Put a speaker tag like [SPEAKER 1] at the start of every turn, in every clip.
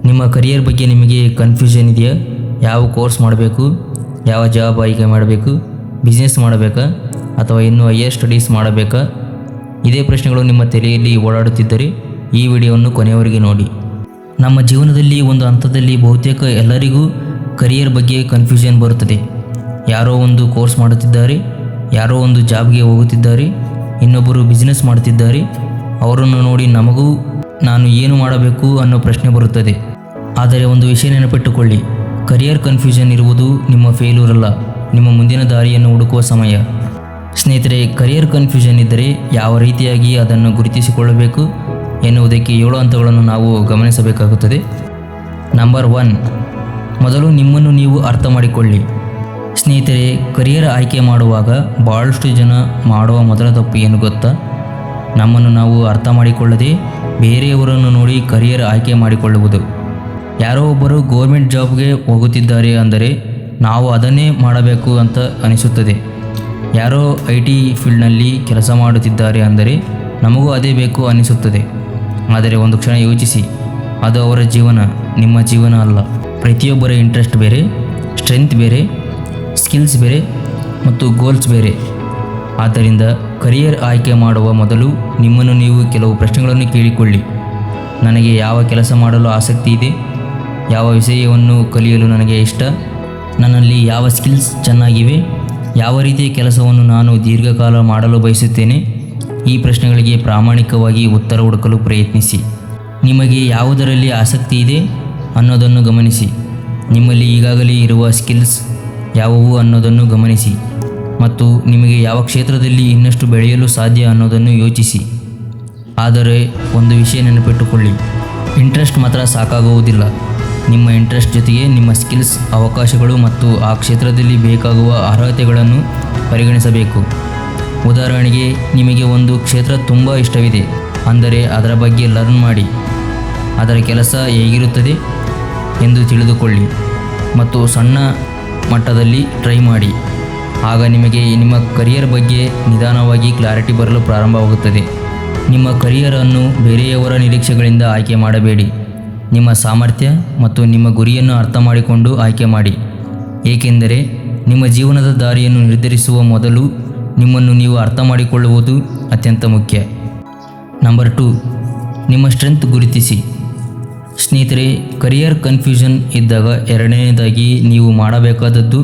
[SPEAKER 1] ನಿಮ್ಮ ಕರಿಯರ್ ಬಗ್ಗೆ ನಿಮಗೆ ಕನ್ಫ್ಯೂಷನ್ ಇದೆಯಾ? ಯಾವ ಕೋರ್ಸ್ ಮಾಡಬೇಕು, ಯಾವ ಜಾಬ್ ಆಯ್ಕೆ ಮಾಡಬೇಕು, ಬಿಸ್ನೆಸ್ ಮಾಡಬೇಕಾ ಅಥವಾ ಇನ್ನೂ ಹೈಯರ್ ಸ್ಟಡೀಸ್ ಮಾಡಬೇಕಾ? ಇದೇ ಪ್ರಶ್ನೆಗಳು ನಿಮ್ಮ ತಲೆಯಲ್ಲಿ ಓಡಾಡುತ್ತಿದ್ದರೆ ಈ ವಿಡಿಯೋವನ್ನು ಕೊನೆಯವರೆಗೆ ನೋಡಿ. ನಮ್ಮ ಜೀವನದಲ್ಲಿ ಒಂದು ಹಂತದಲ್ಲಿ ಬಹುತೇಕ ಎಲ್ಲರಿಗೂ ಕರಿಯರ್ ಬಗ್ಗೆ ಕನ್ಫ್ಯೂಷನ್ ಬರುತ್ತದೆ. ಯಾರೋ ಒಂದು ಕೋರ್ಸ್ ಮಾಡುತ್ತಿದ್ದಾರೆ, ಯಾರೋ ಒಂದು ಜಾಬ್ಗೆ ಹೋಗುತ್ತಿದ್ದಾರೆ, ಇನ್ನೊಬ್ಬರು ಬಿಸ್ನೆಸ್ ಮಾಡುತ್ತಿದ್ದಾರೆ. ಅವರನ್ನು ನೋಡಿ ನಮಗೂ ನಾನು ಏನು ಮಾಡಬೇಕು ಅನ್ನೋ ಪ್ರಶ್ನೆ ಬರುತ್ತದೆ. ಆದರೆ ಒಂದು ವಿಷಯ ನೆನಪಿಟ್ಟುಕೊಳ್ಳಿ, ಕರಿಯರ್ ಕನ್ಫ್ಯೂಷನ್ ಇರುವುದು ನಿಮ್ಮ ಫೇಲ್ಯೂರ್ ಅಲ್ಲ, ನಿಮ್ಮ ಮುಂದಿನ ದಾರಿಯನ್ನು ಹುಡುಕುವ ಸಮಯ. ಸ್ನೇಹಿತರೆ, ಕರಿಯರ್ ಕನ್ಫ್ಯೂಷನ್ ಇದ್ದರೆ ಯಾವ ರೀತಿಯಾಗಿ ಅದನ್ನು ಗುರುತಿಸಿಕೊಳ್ಳಬೇಕು ಎನ್ನುವುದಕ್ಕೆ 7 ಹಂತಗಳನ್ನು ನಾವು ಗಮನಿಸಬೇಕಾಗುತ್ತದೆ. ನಂಬರ್ 1, ಮೊದಲು ನಿಮ್ಮನ್ನು ನೀವು ಅರ್ಥ ಮಾಡಿಕೊಳ್ಳಿ. ಸ್ನೇಹಿತರೆ, ಕರಿಯರ್ ಆಯ್ಕೆ ಮಾಡುವಾಗ ಭಾಳಷ್ಟು ಜನ ಮಾಡುವ ಮೊದಲ ತಪ್ಪು ಏನು ಗೊತ್ತಾ? ನಮ್ಮನ್ನು ನಾವು ಅರ್ಥ ಮಾಡಿಕೊಳ್ಳದೆ ಬೇರೆಯವರನ್ನು ನೋಡಿ ಕರಿಯರ್ ಆಯ್ಕೆ ಮಾಡಿಕೊಳ್ಳುವುದು. ಯಾರೋ ಒಬ್ಬರು ಗೌರ್ಮೆಂಟ್ ಜಾಬ್ಗೆ ಹೋಗುತ್ತಿದ್ದಾರೆ ಅಂದರೆ ನಾವು ಅದನ್ನೇ ಮಾಡಬೇಕು ಅಂತ ಅನಿಸುತ್ತದೆ. ಯಾರೋ IT ಫೀಲ್ಡ್ನಲ್ಲಿ ಕೆಲಸ ಮಾಡುತ್ತಿದ್ದಾರೆ ಅಂದರೆ ನಮಗೂ ಅದೇ ಬೇಕು ಅನಿಸುತ್ತದೆ. ಆದರೆ ಒಂದು ಕ್ಷಣ ಯೋಚಿಸಿ, ಅದು ಅವರ ಜೀವನ, ನಿಮ್ಮ ಜೀವನ ಅಲ್ಲ. ಪ್ರತಿಯೊಬ್ಬರ ಇಂಟ್ರೆಸ್ಟ್ ಬೇರೆ, ಸ್ಟ್ರೆಂತ್ ಬೇರೆ, ಸ್ಕಿಲ್ಸ್ ಬೇರೆ ಮತ್ತು ಗೋಲ್ಸ್ ಬೇರೆ. ಆದ್ದರಿಂದ ಕರಿಯರ್ ಆಯ್ಕೆ ಮಾಡುವ ಮೊದಲು ನಿಮ್ಮನ್ನು ನೀವು ಕೆಲವು ಪ್ರಶ್ನೆಗಳನ್ನು ಕೇಳಿಕೊಳ್ಳಿ. ನನಗೆ ಯಾವ ಕೆಲಸ ಮಾಡಲು ಆಸಕ್ತಿ ಇದೆ? ಯಾವ ವಿಷಯವನ್ನು ಕಲಿಯಲು ನನಗೆ ಇಷ್ಟ? ನನ್ನಲ್ಲಿ ಯಾವ ಸ್ಕಿಲ್ಸ್ ಚೆನ್ನಾಗಿವೆ? ಯಾವ ರೀತಿಯ ಕೆಲಸವನ್ನು ನಾನು ದೀರ್ಘಕಾಲ ಮಾಡಲು ಬಯಸುತ್ತೇನೆ? ಈ ಪ್ರಶ್ನೆಗಳಿಗೆ ಪ್ರಾಮಾಣಿಕವಾಗಿ ಉತ್ತರ ಹುಡುಕಲು ಪ್ರಯತ್ನಿಸಿ. ನಿಮಗೆ ಯಾವುದರಲ್ಲಿ ಆಸಕ್ತಿ ಇದೆ ಅನ್ನೋದನ್ನು ಗಮನಿಸಿ. ನಿಮ್ಮಲ್ಲಿ ಈಗಾಗಲೇ ಇರುವ ಸ್ಕಿಲ್ಸ್ ಯಾವುವು ಅನ್ನೋದನ್ನು ಗಮನಿಸಿ ಮತ್ತು ನಿಮಗೆ ಯಾವ ಕ್ಷೇತ್ರದಲ್ಲಿ ಇನ್ನಷ್ಟು ಬೆಳೆಯಲು ಸಾಧ್ಯ ಅನ್ನೋದನ್ನು ಯೋಚಿಸಿ. ಆದರೆ ಒಂದು ವಿಷಯ ನೆನಪಿಟ್ಟುಕೊಳ್ಳಿ, ಇಂಟ್ರೆಸ್ಟ್ ಮಾತ್ರ ಸಾಕಾಗುವುದಿಲ್ಲ. ನಿಮ್ಮ ಇಂಟ್ರೆಸ್ಟ್ ಜೊತೆಗೆ ನಿಮ್ಮ ಸ್ಕಿಲ್ಸ್, ಅವಕಾಶಗಳು ಮತ್ತು ಆ ಕ್ಷೇತ್ರದಲ್ಲಿ ಬೇಕಾಗುವ ಅರ್ಹತೆಗಳನ್ನು ಪರಿಗಣಿಸಬೇಕು. ಉದಾಹರಣೆಗೆ, ನಿಮಗೆ ಒಂದು ಕ್ಷೇತ್ರ ತುಂಬ ಇಷ್ಟವಿದೆ ಅಂದರೆ ಅದರ ಬಗ್ಗೆ ಲರ್ನ್ ಮಾಡಿ, ಅದರ ಕೆಲಸ ಹೇಗಿರುತ್ತದೆ ಎಂದು ತಿಳಿದುಕೊಳ್ಳಿ ಮತ್ತು ಸಣ್ಣ ಮಟ್ಟದಲ್ಲಿ ಟ್ರೈ ಮಾಡಿ. ಆಗ ನಿಮಗೆ ನಿಮ್ಮ ಕರಿಯರ್ ಬಗ್ಗೆ ನಿಧಾನವಾಗಿ ಕ್ಲಾರಿಟಿ ಬರಲು ಪ್ರಾರಂಭವಾಗುತ್ತದೆ. ನಿಮ್ಮ ಕರಿಯರನ್ನು ಬೇರೆಯವರ ನಿರೀಕ್ಷೆಗಳಿಂದ ಆಯ್ಕೆ ಮಾಡಬೇಡಿ. ನಿಮ್ಮ ಸಾಮರ್ಥ್ಯ ಮತ್ತು ನಿಮ್ಮ ಗುರಿಯನ್ನು ಅರ್ಥ ಮಾಡಿಕೊಂಡು ಆಯ್ಕೆ ಮಾಡಿ. ಏಕೆಂದರೆ ನಿಮ್ಮ ಜೀವನದ ದಾರಿಯನ್ನು ನಿರ್ಧರಿಸುವ ಮೊದಲು ನಿಮ್ಮನ್ನು ನೀವು ಅರ್ಥ ಮಾಡಿಕೊಳ್ಳುವುದು ಅತ್ಯಂತ ಮುಖ್ಯ. ನಂಬರ್ 2, ನಿಮ್ಮ ಸ್ಟ್ರೆಂತ್ ಗುರುತಿಸಿ. ಸ್ನೇಹಿತರೆ, ಕರಿಯರ್ ಕನ್ಫ್ಯೂಷನ್ ಇದ್ದಾಗ ಎರಡನೇದಾಗಿ ನೀವು ಮಾಡಬೇಕಾದದ್ದು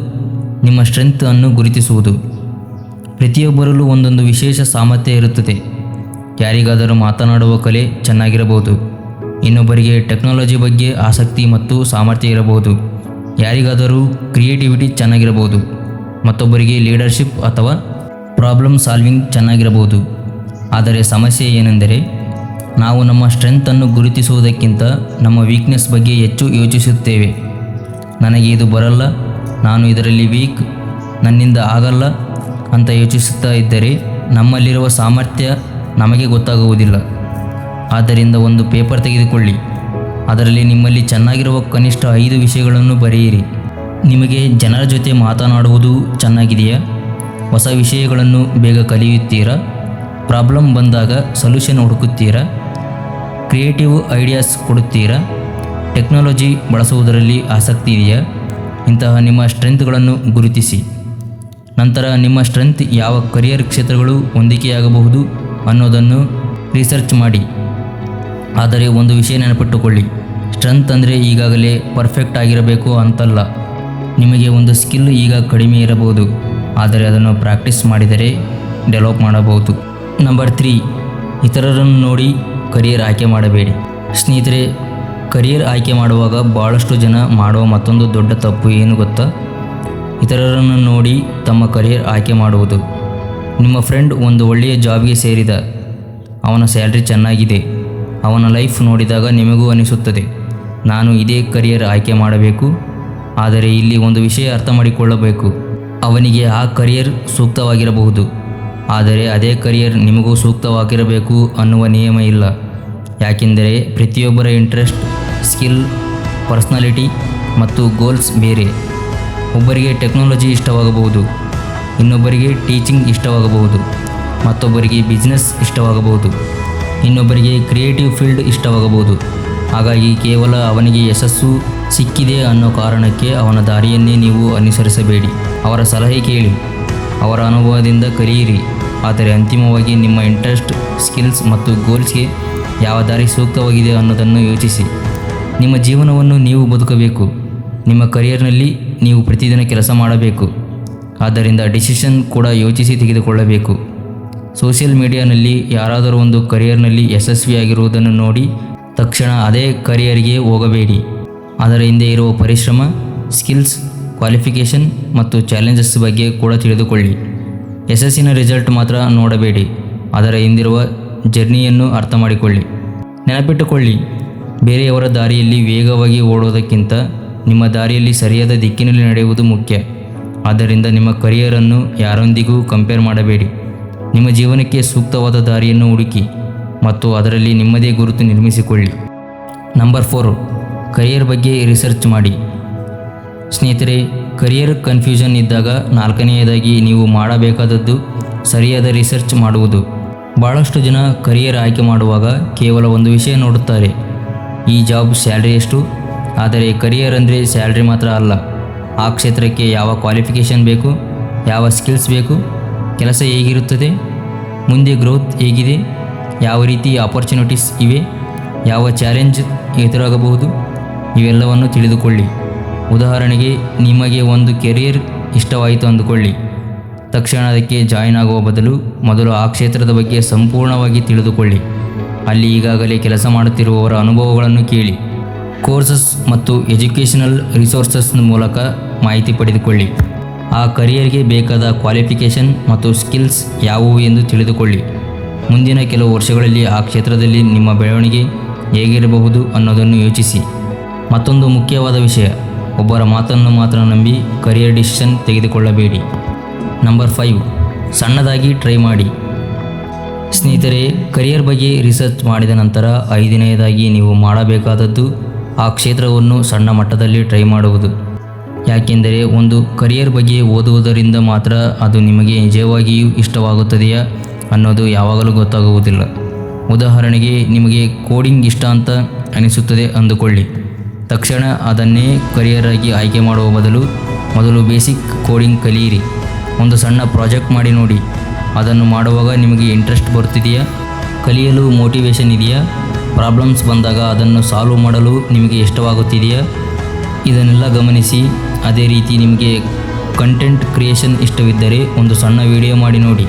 [SPEAKER 1] ನಿಮ್ಮ ಸ್ಟ್ರೆಂತ್ ಅನ್ನು ಗುರುತಿಸುವುದು. ಪ್ರತಿಯೊಬ್ಬರಲ್ಲೂ ಒಂದೊಂದು ವಿಶೇಷ ಸಾಮರ್ಥ್ಯ ಇರುತ್ತದೆ. ಯಾರಿಗಾದರೂ ಮಾತನಾಡುವ ಕಲೆ ಚೆನ್ನಾಗಿರಬಹುದು, ಇನ್ನೊಬ್ಬರಿಗೆ ಟೆಕ್ನಾಲಜಿ ಬಗ್ಗೆ ಆಸಕ್ತಿ ಮತ್ತು ಸಾಮರ್ಥ್ಯ ಇರಬಹುದು, ಯಾರಿಗಾದರೂ ಕ್ರಿಯೇಟಿವಿಟಿ ಚೆನ್ನಾಗಿರಬಹುದು, ಮತ್ತೊಬ್ಬರಿಗೆ ಲೀಡರ್ಶಿಪ್ ಅಥವಾ ಪ್ರಾಬ್ಲಮ್ ಸಾಲ್ವಿಂಗ್ ಚೆನ್ನಾಗಿರಬಹುದು. ಆದರೆ ಸಮಸ್ಯೆ ಏನೆಂದರೆ ನಾವು ನಮ್ಮ ಸ್ಟ್ರೆಂತನ್ನು ಗುರುತಿಸುವುದಕ್ಕಿಂತ ನಮ್ಮ ವೀಕ್ನೆಸ್ ಬಗ್ಗೆ ಹೆಚ್ಚು ಯೋಚಿಸುತ್ತೇವೆ. ನನಗೆ ಇದು ಬರಲ್ಲ, ನಾನು ಇದರಲ್ಲಿ ವೀಕ್, ನನ್ನಿಂದ ಆಗಲ್ಲ ಅಂತ ಯೋಚಿಸುತ್ತಾ ಇದ್ದರೆ ನಮ್ಮಲ್ಲಿರುವ ಸಾಮರ್ಥ್ಯ ನಮಗೆ ಗೊತ್ತಾಗುವುದಿಲ್ಲ. ಆದ್ದರಿಂದ ಒಂದು ಪೇಪರ್ ತೆಗೆದುಕೊಳ್ಳಿ, ಅದರಲ್ಲಿ ನಿಮ್ಮಲ್ಲಿ ಚೆನ್ನಾಗಿರುವ ಕನಿಷ್ಠ 5 ವಿಷಯಗಳನ್ನು ಬರೆಯಿರಿ. ನಿಮಗೆ ಜನರ ಜೊತೆ ಮಾತನಾಡುವುದು ಚೆನ್ನಾಗಿದೆಯಾ? ಹೊಸ ವಿಷಯಗಳನ್ನು ಬೇಗ ಕಲಿಯುತ್ತೀರಾ? ಪ್ರಾಬ್ಲಮ್ ಬಂದಾಗ ಸೊಲ್ಯೂಷನ್ ಹುಡುಕುತ್ತೀರಾ? ಕ್ರಿಯೇಟಿವ್ ಐಡಿಯಾಸ್ ಕೊಡುತ್ತೀರಾ? ಟೆಕ್ನಾಲಜಿ ಬಳಸುವುದರಲ್ಲಿ ಆಸಕ್ತಿ ಇದೆಯಾ? ಇಂತಹ ನಿಮ್ಮ ಸ್ಟ್ರೆಂತ್ಗಳನ್ನು ಗುರುತಿಸಿ. ನಂತರ ನಿಮ್ಮ ಸ್ಟ್ರೆಂತ್ ಯಾವ ಕರಿಯರ್ ಕ್ಷೇತ್ರಗಳು ಹೊಂದಿಕೆಯಾಗಬಹುದು ಅನ್ನೋದನ್ನು ರಿಸರ್ಚ್ ಮಾಡಿ. ಆದರೆ ಒಂದು ವಿಷಯ ನೆನಪಿಟ್ಟುಕೊಳ್ಳಿ, ಸ್ಟ್ರೆಂತ್ ಅಂದರೆ ಈಗಾಗಲೇ ಪರ್ಫೆಕ್ಟ್ ಆಗಿರಬೇಕು ಅಂತಲ್ಲ. ನಿಮಗೆ ಒಂದು ಸ್ಕಿಲ್ ಈಗ ಕಡಿಮೆ ಇರಬಹುದು, ಆದರೆ ಅದನ್ನು ಪ್ರಾಕ್ಟೀಸ್ ಮಾಡಿದರೆ ಡೆವಲಪ್ ಮಾಡಬಹುದು. ನಂಬರ್ 3, ಇತರರನ್ನು ನೋಡಿ ಕರಿಯರ್ ಆಯ್ಕೆ ಮಾಡಬೇಡಿ. ಸ್ನೇಹಿತರೆ, ಕರಿಯರ್ ಆಯ್ಕೆ ಮಾಡುವಾಗ ಭಾಳಷ್ಟು ಜನ ಮಾಡುವ ಮತ್ತೊಂದು ದೊಡ್ಡ ತಪ್ಪು ಏನು ಗೊತ್ತಾ? ಇತರರನ್ನು ನೋಡಿ ತಮ್ಮ ಕರಿಯರ್ ಆಯ್ಕೆ ಮಾಡುವುದು. ನಿಮ್ಮ ಫ್ರೆಂಡ್ ಒಂದು ಒಳ್ಳೆಯ ಜಾಬ್ಗೆ ಸೇರಿದ, ಅವನ ಸ್ಯಾಲ್ರಿ ಚೆನ್ನಾಗಿದೆ, ಅವನ ಲೈಫ್ ನೋಡಿದಾಗ ನಿಮಗೂ ಅನಿಸುತ್ತದೆ ನಾನು ಇದೇ ಕರಿಯರ್ ಆಯ್ಕೆ ಮಾಡಬೇಕು. ಆದರೆ ಇಲ್ಲಿ ಒಂದು ವಿಷಯ ಅರ್ಥ ಮಾಡಿಕೊಳ್ಳಬೇಕು, ಅವನಿಗೆ ಆ ಕರಿಯರ್ ಸೂಕ್ತವಾಗಿರಬಹುದು, ಆದರೆ ಅದೇ ಕರಿಯರ್ ನಿಮಗೂ ಸೂಕ್ತವಾಗಿರಬೇಕು ಅನ್ನುವ ನಿಯಮ ಇಲ್ಲ. ಯಾಕೆಂದರೆ ಪ್ರತಿಯೊಬ್ಬರ ಇಂಟ್ರೆಸ್ಟ್, ಸ್ಕಿಲ್, ಪರ್ಸ್ನಾಲಿಟಿ ಮತ್ತು ಗೋಲ್ಸ್ ಬೇರೆ. ಒಬ್ಬರಿಗೆ ಟೆಕ್ನಾಲಜಿ ಇಷ್ಟವಾಗಬಹುದು, ಇನ್ನೊಬ್ಬರಿಗೆ ಟೀಚಿಂಗ್ ಇಷ್ಟವಾಗಬಹುದು, ಮತ್ತೊಬ್ಬರಿಗೆ ಬಿಸ್ನೆಸ್ ಇಷ್ಟವಾಗಬಹುದು, ಇನ್ನೊಬ್ಬರಿಗೆ ಕ್ರಿಯೇಟಿವ್ ಫೀಲ್ಡ್ ಇಷ್ಟವಾಗಬಹುದು. ಹಾಗಾಗಿ ಕೇವಲ ಅವನಿಗೆ ಯಶಸ್ಸು ಸಿಕ್ಕಿದೆ ಅನ್ನೋ ಕಾರಣಕ್ಕೆ ಅವನ ದಾರಿಯನ್ನೇ ನೀವು ಅನುಸರಿಸಬೇಡಿ. ಅವರ ಸಲಹೆ ಕೇಳಿ, ಅವರ ಅನುಭವದಿಂದ ಕಲಿಯಿರಿ. ಆದರೆ ಅಂತಿಮವಾಗಿ ನಿಮ್ಮ ಇಂಟ್ರೆಸ್ಟ್, ಸ್ಕಿಲ್ಸ್ ಮತ್ತು ಗೋಲ್ಸ್ಗೆ ಯಾವ ದಾರಿ ಸೂಕ್ತವಾಗಿದೆ ಅನ್ನೋದನ್ನು ಯೋಚಿಸಿ. ನಿಮ್ಮ ಜೀವನವನ್ನು ನೀವು ಬದುಕಬೇಕು. ನಿಮ್ಮ ಕರಿಯರ್ನಲ್ಲಿ ನೀವು ಪ್ರತಿದಿನ ಕೆಲಸ ಮಾಡಬೇಕು. ಆದ್ದರಿಂದ ಡಿಸಿಷನ್ ಕೂಡ ಯೋಚಿಸಿ ತೆಗೆದುಕೊಳ್ಳಬೇಕು. ಸೋಷಿಯಲ್ ಮೀಡಿಯಾನಲ್ಲಿ ಯಾರಾದರೂ ಒಂದು ಕರಿಯರ್ನಲ್ಲಿ ಯಶಸ್ವಿಯಾಗಿರುವುದನ್ನು ನೋಡಿ ತಕ್ಷಣ ಅದೇ ಕರಿಯರ್ಗೆ ಹೋಗಬೇಡಿ. ಅದರ ಹಿಂದೆ ಇರುವ ಪರಿಶ್ರಮ, ಸ್ಕಿಲ್ಸ್, ಕ್ವಾಲಿಫಿಕೇಷನ್ ಮತ್ತು ಚಾಲೆಂಜಸ್ ಬಗ್ಗೆ ಕೂಡ ತಿಳಿದುಕೊಳ್ಳಿ. ಯಶಸ್ಸಿನ ರಿಸಲ್ಟ್ ಮಾತ್ರ ನೋಡಬೇಡಿ, ಅದರ ಹಿಂದಿರುವ ಜರ್ನಿಯನ್ನು ಅರ್ಥ ಮಾಡಿಕೊಳ್ಳಿ. ನೆನಪಿಟ್ಟುಕೊಳ್ಳಿ, ಬೇರೆಯವರ ದಾರಿಯಲ್ಲಿ ವೇಗವಾಗಿ ಓಡೋದಕ್ಕಿಂತ ನಿಮ್ಮ ದಾರಿಯಲ್ಲಿ ಸರಿಯಾದ ದಿಕ್ಕಿನಲ್ಲಿ ನಡೆಯುವುದು ಮುಖ್ಯ. ಆದ್ದರಿಂದ ನಿಮ್ಮ ಕರಿಯರನ್ನು ಯಾರೊಂದಿಗೂ ಕಂಪೇರ್ ಮಾಡಬೇಡಿ. ನಿಮ್ಮ ಜೀವನಕ್ಕೆ ಸೂಕ್ತವಾದ ದಾರಿಯನ್ನು ಹುಡುಕಿ ಮತ್ತು ಅದರಲ್ಲಿ ನಿಮ್ಮದೇ ಗುರುತು ನಿರ್ಮಿಸಿಕೊಳ್ಳಿ. ನಂಬರ್ 4, ಕರಿಯರ್ ಬಗ್ಗೆ ರಿಸರ್ಚ್ ಮಾಡಿ. ಸ್ನೇಹಿತರೆ, ಕರಿಯರ್ ಕನ್ಫ್ಯೂಷನ್ ಇದ್ದಾಗ 4ನೇದಾಗಿ ನೀವು ಮಾಡಬೇಕಾದದ್ದು ಸರಿಯಾದ ರಿಸರ್ಚ್ ಮಾಡುವುದು. ಭಾಳಷ್ಟು ಜನ ಕರಿಯರ್ ಆಯ್ಕೆ ಮಾಡುವಾಗ ಕೇವಲ ಒಂದು ವಿಷಯ ನೋಡುತ್ತಾರೆ, ಈ ಜಾಬ್ ಸ್ಯಾಲ್ರಿ ಎಷ್ಟು. ಆದರೆ ಕರಿಯರ್ ಅಂದರೆ ಸ್ಯಾಲ್ರಿ ಮಾತ್ರ ಅಲ್ಲ, ಆ ಕ್ಷೇತ್ರಕ್ಕೆ ಯಾವ ಕ್ವಾಲಿಫಿಕೇಷನ್ ಬೇಕು, ಯಾವ ಸ್ಕಿಲ್ಸ್ ಬೇಕು, ಕೆಲಸ ಹೇಗಿರುತ್ತದೆ, ಮುಂದೆ ಗ್ರೋತ್ ಹೇಗಿದೆ, ಯಾವ ರೀತಿ ಆಪರ್ಚುನಿಟೀಸ್ ಇವೆ, ಯಾವ ಚಾಲೆಂಜ್ ಎದುರಾಗಬಹುದು, ಇವೆಲ್ಲವನ್ನು ತಿಳಿದುಕೊಳ್ಳಿ. ಉದಾಹರಣೆಗೆ, ನಿಮಗೆ ಒಂದು ಕೆರಿಯರ್ ಇಷ್ಟವಾಯಿತು ಅಂದುಕೊಳ್ಳಿ. ತಕ್ಷಣ ಅದಕ್ಕೆ ಜಾಯಿನ್ ಆಗುವ ಬದಲು ಮೊದಲು ಆ ಕ್ಷೇತ್ರದ ಬಗ್ಗೆ ಸಂಪೂರ್ಣವಾಗಿ ತಿಳಿದುಕೊಳ್ಳಿ. ಅಲ್ಲಿ ಈಗಾಗಲೇ ಕೆಲಸ ಮಾಡುತ್ತಿರುವವರ ಅನುಭವಗಳನ್ನು ಕೇಳಿ. ಕೋರ್ಸಸ್ ಮತ್ತು ಎಜುಕೇಷನಲ್ ರಿಸೋರ್ಸಸ್ ಮೂಲಕ ಮಾಹಿತಿ ಪಡೆದುಕೊಳ್ಳಿ. ಆ ಕರಿಯರ್ಗೆ ಬೇಕಾದ ಕ್ವಾಲಿಫಿಕೇಷನ್ ಮತ್ತು ಸ್ಕಿಲ್ಸ್ ಯಾವುವು ಎಂದು ತಿಳಿದುಕೊಳ್ಳಿ. ಮುಂದಿನ ಕೆಲವು ವರ್ಷಗಳಲ್ಲಿ ಆ ಕ್ಷೇತ್ರದಲ್ಲಿ ನಿಮ್ಮ ಬೆಳವಣಿಗೆ ಹೇಗಿರಬಹುದು ಅನ್ನೋದನ್ನು ಯೋಚಿಸಿ. ಮತ್ತೊಂದು ಮುಖ್ಯವಾದ ವಿಷಯ, ಒಬ್ಬರ ಮಾತನ್ನು ಮಾತ್ರ ನಂಬಿ ಕರಿಯರ್ ಡಿಸಿಷನ್ ತೆಗೆದುಕೊಳ್ಳಬೇಡಿ. ನಂಬರ್ 5, ಸಣ್ಣದಾಗಿ ಟ್ರೈ ಮಾಡಿ. ಸ್ನೇಹಿತರೆ, ಕರಿಯರ್ ಬಗ್ಗೆ ರಿಸರ್ಚ್ ಮಾಡಿದ ನಂತರ 5ನೇದಾಗಿ ನೀವು ಮಾಡಬೇಕಾದದ್ದು ಆ ಕ್ಷೇತ್ರವನ್ನು ಸಣ್ಣ ಮಟ್ಟದಲ್ಲಿ ಟ್ರೈ ಮಾಡುವುದು. ಯಾಕೆಂದರೆ ಒಂದು ಕರಿಯರ್ ಬಗ್ಗೆ ಓದುವುದರಿಂದ ಮಾತ್ರ ಅದು ನಿಮಗೆ ನಿಜವಾಗಿಯೂ ಇಷ್ಟವಾಗುತ್ತದೆಯಾ ಅನ್ನೋದು ಯಾವಾಗಲೂ ಗೊತ್ತಾಗುವುದಿಲ್ಲ. ಉದಾಹರಣೆಗೆ, ನಿಮಗೆ ಕೋಡಿಂಗ್ ಇಷ್ಟ ಅಂತ ಅನಿಸುತ್ತದೆ ಅಂದುಕೊಳ್ಳಿ. ತಕ್ಷಣ ಅದನ್ನೇ ಕರಿಯರ್ ಆಗಿ ಆಯ್ಕೆ ಮಾಡುವ ಬದಲು ಮೊದಲು ಬೇಸಿಕ್ ಕೋಡಿಂಗ್ ಕಲಿಯಿರಿ. ಒಂದು ಸಣ್ಣ ಪ್ರಾಜೆಕ್ಟ್ ಮಾಡಿ ನೋಡಿ. ಅದನ್ನು ಮಾಡುವಾಗ ನಿಮಗೆ ಇಂಟ್ರೆಸ್ಟ್ ಬರುತ್ತಿದೆಯಾ, ಕಲಿಯಲು ಮೋಟಿವೇಶನ್ ಇದೆಯಾ, ಪ್ರಾಬ್ಲಮ್ಸ್ ಬಂದಾಗ ಅದನ್ನು ಸಾಲ್ವ್ ಮಾಡಲು ನಿಮಗೆ ಇಷ್ಟವಾಗುತ್ತಿದೆಯಾ, ಇದನ್ನೆಲ್ಲ ಗಮನಿಸಿ. ಅದೇ ರೀತಿ ನಿಮಗೆ ಕಂಟೆಂಟ್ ಕ್ರಿಯೇಷನ್ ಇಷ್ಟವಿದ್ದರೆ ಒಂದು ಸಣ್ಣ ವಿಡಿಯೋ ಮಾಡಿ ನೋಡಿ.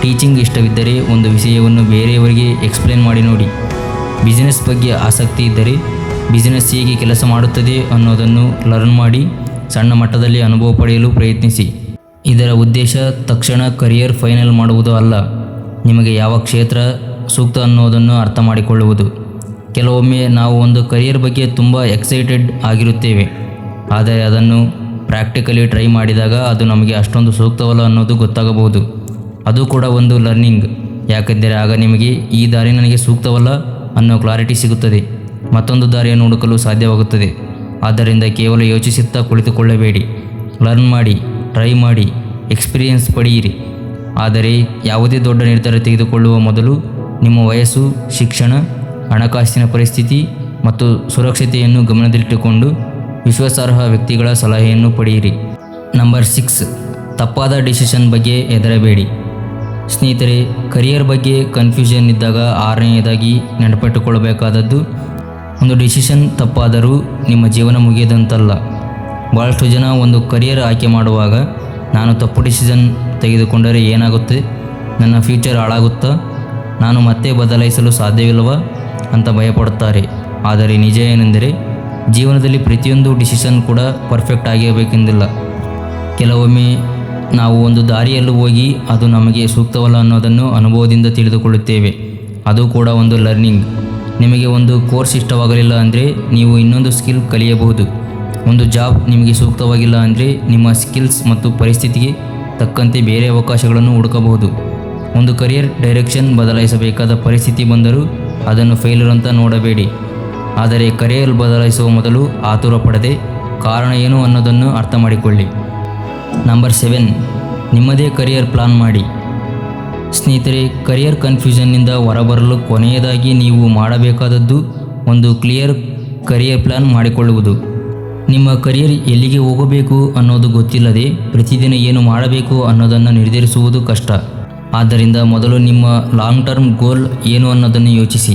[SPEAKER 1] ಟೀಚಿಂಗ್ ಇಷ್ಟವಿದ್ದರೆ ಒಂದು ವಿಷಯವನ್ನು ಬೇರೆಯವರಿಗೆ ಎಕ್ಸ್ಪ್ಲೇನ್ ಮಾಡಿ ನೋಡಿ. ಬಿಸಿನೆಸ್ ಬಗ್ಗೆ ಆಸಕ್ತಿ ಇದ್ದರೆ ಬಿಸಿನೆಸ್ ಹೇಗೆ ಕೆಲಸ ಮಾಡುತ್ತದೆ ಅನ್ನೋದನ್ನು ಲರ್ನ್ ಮಾಡಿ ಸಣ್ಣ ಮಟ್ಟದಲ್ಲಿ ಅನುಭವ ಪಡೆಯಲು ಪ್ರಯತ್ನಿಸಿ. ಇದರ ಉದ್ದೇಶ ತಕ್ಷಣ ಕರಿಯರ್ ಫೈನಲ್ ಮಾಡುವುದು ಅಲ್ಲ, ನಿಮಗೆ ಯಾವ ಕ್ಷೇತ್ರ ಸೂಕ್ತ ಅನ್ನೋದನ್ನು ಅರ್ಥ ಮಾಡಿಕೊಳ್ಳುವುದು. ಕೆಲವೊಮ್ಮೆ ನಾವು ಒಂದು ಕರಿಯರ್ ಬಗ್ಗೆ ತುಂಬ ಎಕ್ಸೈಟೆಡ್ ಆಗಿರುತ್ತೇವೆ, ಆದರೆ ಅದನ್ನು ಪ್ರಾಕ್ಟಿಕಲಿ ಟ್ರೈ ಮಾಡಿದಾಗ ಅದು ನಮಗೆ ಅಷ್ಟೊಂದು ಸೂಕ್ತವಲ್ಲ ಅನ್ನೋದು ಗೊತ್ತಾಗಬಹುದು. ಅದು ಕೂಡ ಒಂದು ಲರ್ನಿಂಗ್, ಯಾಕೆಂದರೆ ಆಗ ನಿಮಗೆ ಈ ದಾರಿ ನನಗೆ ಸೂಕ್ತವಲ್ಲ ಅನ್ನೋ ಕ್ಲಾರಿಟಿ ಸಿಗುತ್ತದೆ, ಮತ್ತೊಂದು ದಾರಿಯನ್ನು ಹುಡುಕಲು ಸಾಧ್ಯವಾಗುತ್ತದೆ. ಆದ್ದರಿಂದ ಕೇವಲ ಯೋಚಿಸುತ್ತಾ ಕುಳಿತುಕೊಳ್ಳಬೇಡಿ, ಲರ್ನ್ ಮಾಡಿ, ಟ್ರೈ ಮಾಡಿ, ಎಕ್ಸ್ಪೀರಿಯನ್ಸ್ ಪಡೆಯಿರಿ. ಆದರೆ ಯಾವುದೇ ದೊಡ್ಡ ನಿರ್ಧಾರ ತೆಗೆದುಕೊಳ್ಳುವ ಮೊದಲು ನಿಮ್ಮ ವಯಸ್ಸು, ಶಿಕ್ಷಣ, ಹಣಕಾಸಿನ ಪರಿಸ್ಥಿತಿ ಮತ್ತು ಸುರಕ್ಷತೆಯನ್ನು ಗಮನದಲ್ಲಿಟ್ಟುಕೊಂಡು ವಿಶ್ವಾಸಾರ್ಹ ವ್ಯಕ್ತಿಗಳ ಸಲಹೆಯನ್ನು ಪಡೆಯಿರಿ. ನಂಬರ್ 6, ತಪ್ಪಾದ ಡಿಸಿಷನ್ ಬಗ್ಗೆ ಹೆದರಬೇಡಿ. ಸ್ನೇಹಿತರೆ, ಕರಿಯರ್ ಬಗ್ಗೆ ಕನ್ಫ್ಯೂಷನ್ ಇದ್ದಾಗ 6ನೇದಾಗಿ ನೆನಪಿಟ್ಟುಕೊಳ್ಳಬೇಕಾದದ್ದು, ಒಂದು ಡಿಸಿಷನ್ ತಪ್ಪಾದರೂ ನಿಮ್ಮ ಜೀವನ ಮುಗಿಯದಂತಲ್ಲ. ಭಾಳಷ್ಟು ಜನ ಒಂದು ಕರಿಯರ್ ಆಯ್ಕೆ ಮಾಡುವಾಗ ನಾನು ತಪ್ಪು ಡಿಸಿಷನ್ ತೆಗೆದುಕೊಂಡರೆ ಏನಾಗುತ್ತೆ, ನನ್ನ ಫ್ಯೂಚರ್ ಹಾಳಾಗುತ್ತಾ, ನಾನು ಮತ್ತೆ ಬದಲಾಯಿಸಲು ಸಾಧ್ಯವಿಲ್ಲವಾ ಅಂತ ಭಯಪಡುತ್ತಾರೆ. ಆದರೆ ನಿಜ ಏನೆಂದರೆ ಜೀವನದಲ್ಲಿ ಪ್ರತಿಯೊಂದು ಡಿಸಿಷನ್ ಕೂಡ ಪರ್ಫೆಕ್ಟ್ ಆಗಿರಬೇಕೆಂದಿಲ್ಲ. ಕೆಲವೊಮ್ಮೆ ನಾವು ಒಂದು ದಾರಿಯಲ್ಲೂ ಹೋಗಿ ಅದು ನಮಗೆ ಸೂಕ್ತವಲ್ಲ ಅನ್ನೋದನ್ನು ಅನುಭವದಿಂದ ತಿಳಿದುಕೊಳ್ಳುತ್ತೇವೆ. ಅದು ಕೂಡ ಒಂದು ಲರ್ನಿಂಗ್. ನಿಮಗೆ ಒಂದು ಕೋರ್ಸ್ ಇಷ್ಟವಾಗಲಿಲ್ಲ ಅಂದರೆ ನೀವು ಇನ್ನೊಂದು ಸ್ಕಿಲ್ ಕಲಿಯಬಹುದು. ಒಂದು ಜಾಬ್ ನಿಮಗೆ ಸೂಕ್ತವಾಗಿಲ್ಲ ಅಂದರೆ ನಿಮ್ಮ ಸ್ಕಿಲ್ಸ್ ಮತ್ತು ಪರಿಸ್ಥಿತಿಗೆ ತಕ್ಕಂತೆ ಬೇರೆ ಅವಕಾಶಗಳನ್ನು ಹುಡುಕಬಹುದು. ಒಂದು ಕರಿಯರ್ ಡೈರೆಕ್ಷನ್ ಬದಲಾಯಿಸಬೇಕಾದ ಪರಿಸ್ಥಿತಿ ಬಂದರೂ ಅದನ್ನು ಫೇಲ್ಯೂರ್ ಅಂತ ನೋಡಬೇಡಿ. ಆದರೆ ಕರಿಯರ್ ಬದಲಾಯಿಸುವ ಮೊದಲು ಆತುರ ಪಡದೆ ಕಾರಣ ಏನು ಅನ್ನೋದನ್ನು ಅರ್ಥ ಮಾಡಿಕೊಳ್ಳಿ. ನಂಬರ್ 7, ನಿಮ್ಮದೇ ಕರಿಯರ್ ಪ್ಲಾನ್ ಮಾಡಿ. ಸ್ನೇಹಿತರೆ, ಕರಿಯರ್ ಕನ್ಫ್ಯೂಷನ್ನಿಂದ ಹೊರಬರಲು ಕೊನೆಯದಾಗಿ ನೀವು ಮಾಡಬೇಕಾದದ್ದು ಒಂದು ಕ್ಲಿಯರ್ ಕರಿಯರ್ ಪ್ಲಾನ್ ಮಾಡಿಕೊಳ್ಳುವುದು. ನಿಮ್ಮ ಕರಿಯರ್ ಎಲ್ಲಿಗೆ ಹೋಗಬೇಕು ಅನ್ನೋದು ಗೊತ್ತಿಲ್ಲದೆ ಪ್ರತಿದಿನ ಏನು ಮಾಡಬೇಕು ಅನ್ನೋದನ್ನು ನಿರ್ಧರಿಸುವುದು ಕಷ್ಟ. ಆದ್ದರಿಂದ ಮೊದಲು ನಿಮ್ಮ ಲಾಂಗ್ ಟರ್ಮ್ ಗೋಲ್ ಏನು ಅನ್ನೋದನ್ನು ಯೋಚಿಸಿ.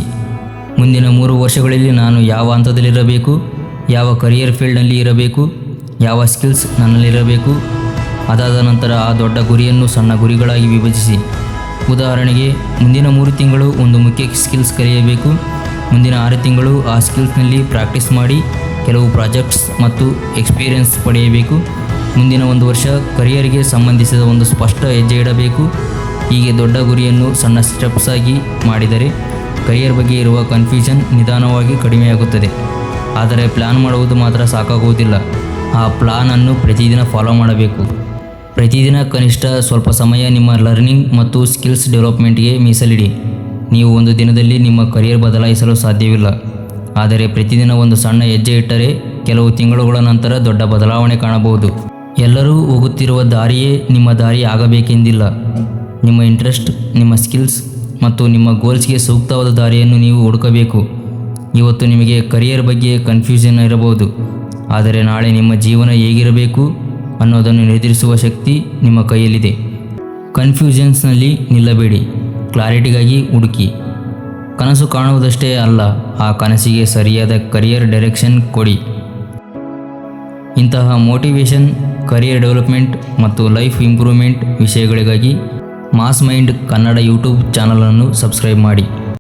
[SPEAKER 1] ಮುಂದಿನ 3 ವರ್ಷಗಳಲ್ಲಿ ನಾನು ಯಾವ ಹಂತದಲ್ಲಿರಬೇಕು, ಯಾವ ಕರಿಯರ್ ಫೀಲ್ಡ್ನಲ್ಲಿ ಇರಬೇಕು, ಯಾವ ಸ್ಕಿಲ್ಸ್ ನನ್ನಲ್ಲಿರಬೇಕು. ಅದಾದ ನಂತರ ಆ ದೊಡ್ಡ ಗುರಿಯನ್ನು ಸಣ್ಣ ಗುರಿಗಳಾಗಿ ವಿಭಜಿಸಿ. ಉದಾಹರಣೆಗೆ, ಮುಂದಿನ 3 ತಿಂಗಳು ಒಂದು ಮುಖ್ಯ ಸ್ಕಿಲ್ಸ್ ಕಲಿಯಬೇಕು. ಮುಂದಿನ 6 ತಿಂಗಳು ಆ ಸ್ಕಿಲ್ಸ್ನಲ್ಲಿ ಪ್ರಾಕ್ಟೀಸ್ ಮಾಡಿ ಕೆಲವು ಪ್ರಾಜೆಕ್ಟ್ಸ್ ಮತ್ತು ಎಕ್ಸ್ಪೀರಿಯನ್ಸ್ ಪಡೆಯಬೇಕು. ಮುಂದಿನ 1 ವರ್ಷ ಕರಿಯರ್ಗೆ ಸಂಬಂಧಿಸಿದ ಒಂದು ಸ್ಪಷ್ಟ ಹೆಜ್ಜೆ ಇಡಬೇಕು. ಹೀಗೆ ದೊಡ್ಡ ಗುರಿಯನ್ನು ಸಣ್ಣ ಸ್ಟೆಪ್ಸ್ ಆಗಿ ಮಾಡಿದರೆ ಕರಿಯರ್ ಬಗ್ಗೆ ಇರುವ ಕನ್ಫ್ಯೂಷನ್ ನಿಧಾನವಾಗಿ ಕಡಿಮೆಯಾಗುತ್ತದೆ. ಆದರೆ ಪ್ಲ್ಯಾನ್ ಮಾಡುವುದು ಮಾತ್ರ ಸಾಕಾಗುವುದಿಲ್ಲ. ಆ ಪ್ಲಾನನ್ನು ಪ್ರತಿದಿನ ಫಾಲೋ ಮಾಡಬೇಕು. ಪ್ರತಿದಿನ ಕನಿಷ್ಠ ಸ್ವಲ್ಪ ಸಮಯ ನಿಮ್ಮ ಲರ್ನಿಂಗ್ ಮತ್ತು ಸ್ಕಿಲ್ಸ್ ಡೆವಲಪ್ಮೆಂಟ್ಗೆ ಮೀಸಲಿಡಿ. ನೀವು ಒಂದು ದಿನದಲ್ಲಿ ನಿಮ್ಮ ಕರಿಯರ್ ಬದಲಾಯಿಸಲು ಸಾಧ್ಯವಿಲ್ಲ. ಆದರೆ ಪ್ರತಿದಿನ ಒಂದು ಸಣ್ಣ ಹೆಜ್ಜೆ ಇಟ್ಟರೆ ಕೆಲವು ತಿಂಗಳುಗಳ ನಂತರ ದೊಡ್ಡ ಬದಲಾವಣೆ ಕಾಣಬಹುದು. ಎಲ್ಲರೂ ಹೋಗುತ್ತಿರುವ ದಾರಿಯೇ ನಿಮ್ಮ ದಾರಿ ಆಗಬೇಕೆಂದಿಲ್ಲ. ನಿಮ್ಮ ಇಂಟ್ರೆಸ್ಟ್, ನಿಮ್ಮ ಸ್ಕಿಲ್ಸ್ ಮತ್ತು ನಿಮ್ಮ ಗೋಲ್ಸ್ಗೆ ಸೂಕ್ತವಾದ ದಾರಿಯನ್ನು ನೀವು ಹುಡುಕಬೇಕು. ಇವತ್ತು ನಿಮಗೆ ಕರಿಯರ್ ಬಗ್ಗೆ ಕನ್ಫ್ಯೂಷನ್ ಇರಬಹುದು, ಆದರೆ ನಾಳೆ ನಿಮ್ಮ ಜೀವನ ಹೇಗಿರಬೇಕು ಅನ್ನೋದನ್ನು ನಿರ್ಧರಿಸುವ ಶಕ್ತಿ ನಿಮ್ಮ ಕೈಯಲ್ಲಿದೆ. ಕನ್ಫ್ಯೂಷನ್ಸ್ನಲ್ಲಿ ನಿಲ್ಲಬೇಡಿ, ಕ್ಲಾರಿಟಿಗಾಗಿ ಹುಡುಕಿ. ಕನಸು ಕಾಣುವುದಷ್ಟೇ ಅಲ್ಲ, ಆ ಕನಸಿಗೆ ಸರಿಯಾದ ಕರಿಯರ್ ಡೈರೆಕ್ಷನ್ ಕೊಡಿ. ಇಂತಹ ಮೋಟಿವೇಶನ್, ಕರಿಯರ್ ಡೆವಲಪ್ಮೆಂಟ್ ಮತ್ತು ಲೈಫ್ ಇಂಪ್ರೂವ್ಮೆಂಟ್ ವಿಷಯಗಳಿಗಾಗಿ ಮಾಸ್ ಮೈಂಡ್ ಕನ್ನಡ ಯೂಟ್ಯೂಬ್ ಚಾನಲನ್ನು ಸಬ್ಸ್ಕ್ರೈಬ್ ಮಾಡಿ.